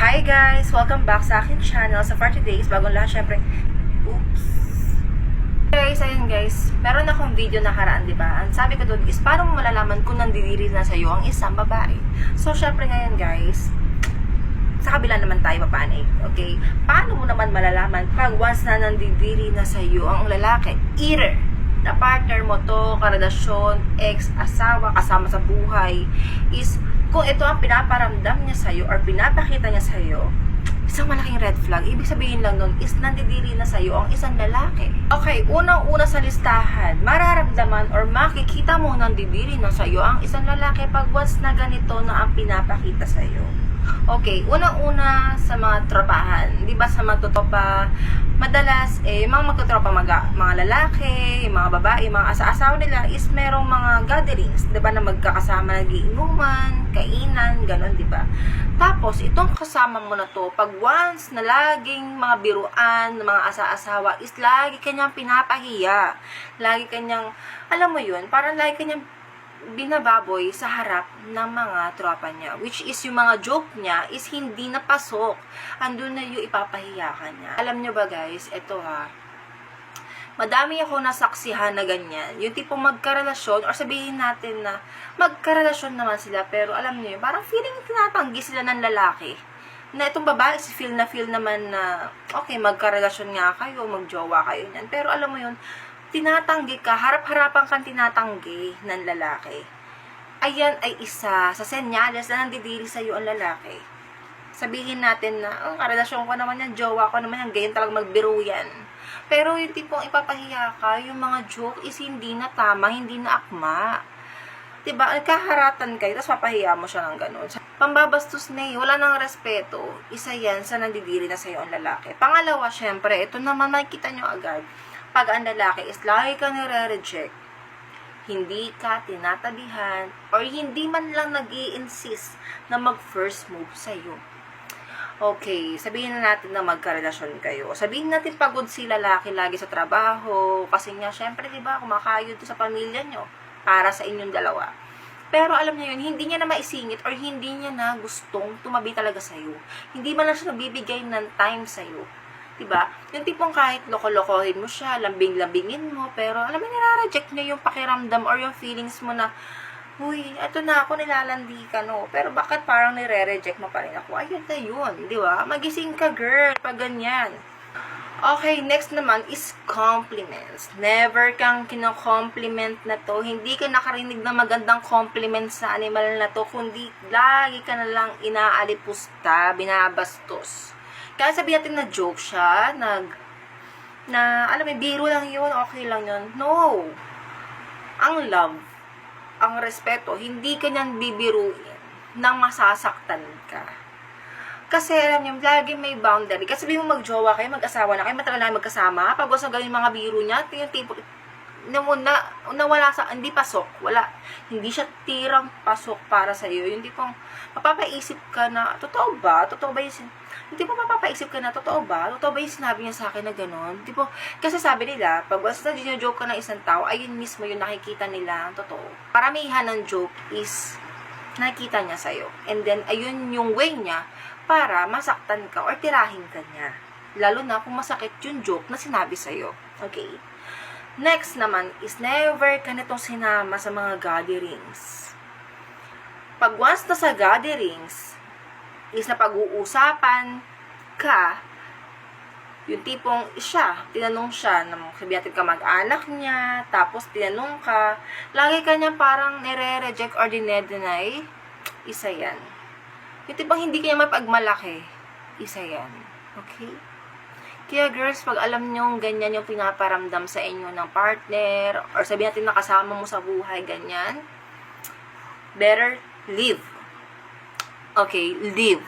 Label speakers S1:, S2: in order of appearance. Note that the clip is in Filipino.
S1: Hi guys! Welcome back sa akin channel. So for today's, bagong lahat syempre, oops! Guys, ayun guys, meron akong video nakaraan, diba? Ang sabi ko doon is, paano mo malalaman kung nandidiri na sa'yo ang isang babae? So syempre ngayon guys, sa kabila naman tayo papanig, okay? Paano mo naman malalaman pag once na nandidiri na sa'yo ang lalaki? Either na partner mo to, karelasyon, ex, asawa, kasama sa buhay, is kung ito ang pinaparamdam niya sa'yo or pinapakita niya sa'yo, isang malaking red flag. Ibig sabihin lang nun is nandidiri na sa'yo ang isang lalaki. Okay, unang-una sa listahan, mararamdaman or makikita mo nandidiri na sa'yo ang isang lalaki pag once na ganito na ang pinapakita sa'yo. Okay, unang-una sa mga tropahan. Di ba sa magtotropa, madalas, yung mga magtotropa, mga lalaki, yung mga babae, mga asa-asawa nila is merong mga gatherings, di ba, na magkakasama, nagiinuman, kainan, gano'n, di ba? Tapos, itong kasama mo na to, pag once na laging mga biruan, mga asa-asawa, is lagi kanyang pinapahiya. Lagi kanyang, alam mo yun, parang lagi kanyang binababoy sa harap ng mga tropa niya, which is yung mga joke niya is hindi napasok. Andun na yung ipapahiya ka niya. Alam niyo ba guys, eto madami ako nasaksihan na ganyan. Yung tipong magkarelasyon, or sabihin natin na magkarelasyon naman sila, pero alam niyo, parang feeling tinatanggi sila ng lalaki. Na itong babae, feel naman na, okay, magkarelasyon nga kayo, magjowa kayo niyan. Pero alam mo yun, tinatanggi ka, harap-harapan kang tinatanggi ng lalaki. Ayan ay isa sa senyales na nandidiri sa iyo ang lalaki. Sabihin natin na, karelasyon ko naman yan, jowa ko naman yan, ganyan talagang magbiro yan. Pero yung tipong ipapahiya ka, yung mga joke is hindi na tama, hindi na akma. Diba? Kaharatan kayo, tapos papahiya mo siya ng ganun. Pambabastos na wala nang respeto. Isa yan sa nandidiri na sa iyo ang lalaki. Pangalawa, syempre, ito naman makikita nyo agad. Pag ang lalaki is lagi ka nire-reject, hindi ka tinatabihan, or hindi man lang nag-i-insist na mag-first move sa'yo. Okay, sabihin na natin na magkarelasyon kayo. Sabihin natin pagod si lalaki lagi sa trabaho, kasi nga, syempre, diba, kumakayod sa pamilya nyo para sa inyong dalawa. Pero alam niyo yun, hindi niya na maisingit or hindi niya na gustong tumabi talaga sa'yo. Hindi man lang siya nagbibigay ng time sa'yo. Diba? Yung tipong kahit loko-lokohin mo siya, lambing-lambingin mo, pero alam mo, nire-reject niya yung pakiramdam or yung feelings mo na, uy, eto na ako, nilalandi ka, no? Pero bakit parang nire-reject mo pa rin ako? Ayun na yun, di ba? Magising ka, girl, pag ganyan. Okay, next naman is compliments. Never kang kino-compliment na to. Hindi ka nakarinig na magandang compliment sa animal na to, kundi lagi ka na lang inaalipusta, binabastos. Kaya sabihin natin na joke siya, alam mo, biro lang yun, okay lang yun. No! Ang love, ang respeto, hindi ka niyan bibiruin nang masasaktan ka. Kasi alam niyo, lagi may boundary. Kasi sabihin mo magjowa kayo, mag-asawa na kayo, matagal na magkasama, pag gusto gawin mga biro niya, yung tipo, wala sa, hindi pasok, wala. Hindi siya tirang pasok para sa iyo. Yung tipong, mapapaisip ka na, totoo ba? Totoo ba yung, hindi po mapapaisip ka na, totoo ba? Totoo ba yung sinabi niya sa akin na gano'n? Tipo, kasi sabi nila, pag basta joke ka ng isang tao, ayun mismo yung nakikita nila, totoo. Paramihan ng joke is, nakikita niya sa'yo. And then, ayun yung way niya, para masaktan ka or tirahin ka niya. Lalo na kung masakit yung joke na sinabi sa'yo. Okay? Next naman is never ka nitong sinama sa mga gatherings. Pag once na sa gatherings, is na pag-uusapan ka, yung tipong tinanong siya, sabi natin ka mag-anak niya, tapos tinanong ka, lagi ka niya parang nire-reject or dinedeny, isa yan. Yung tipong hindi ka niya mapagmalaki, isa yan. Okay? Kaya girls, pag alam nyo ganyan yung pinaparamdam sa inyo ng partner, or sabihin natin nakasama mo sa buhay, ganyan, better leave. Okay, leave.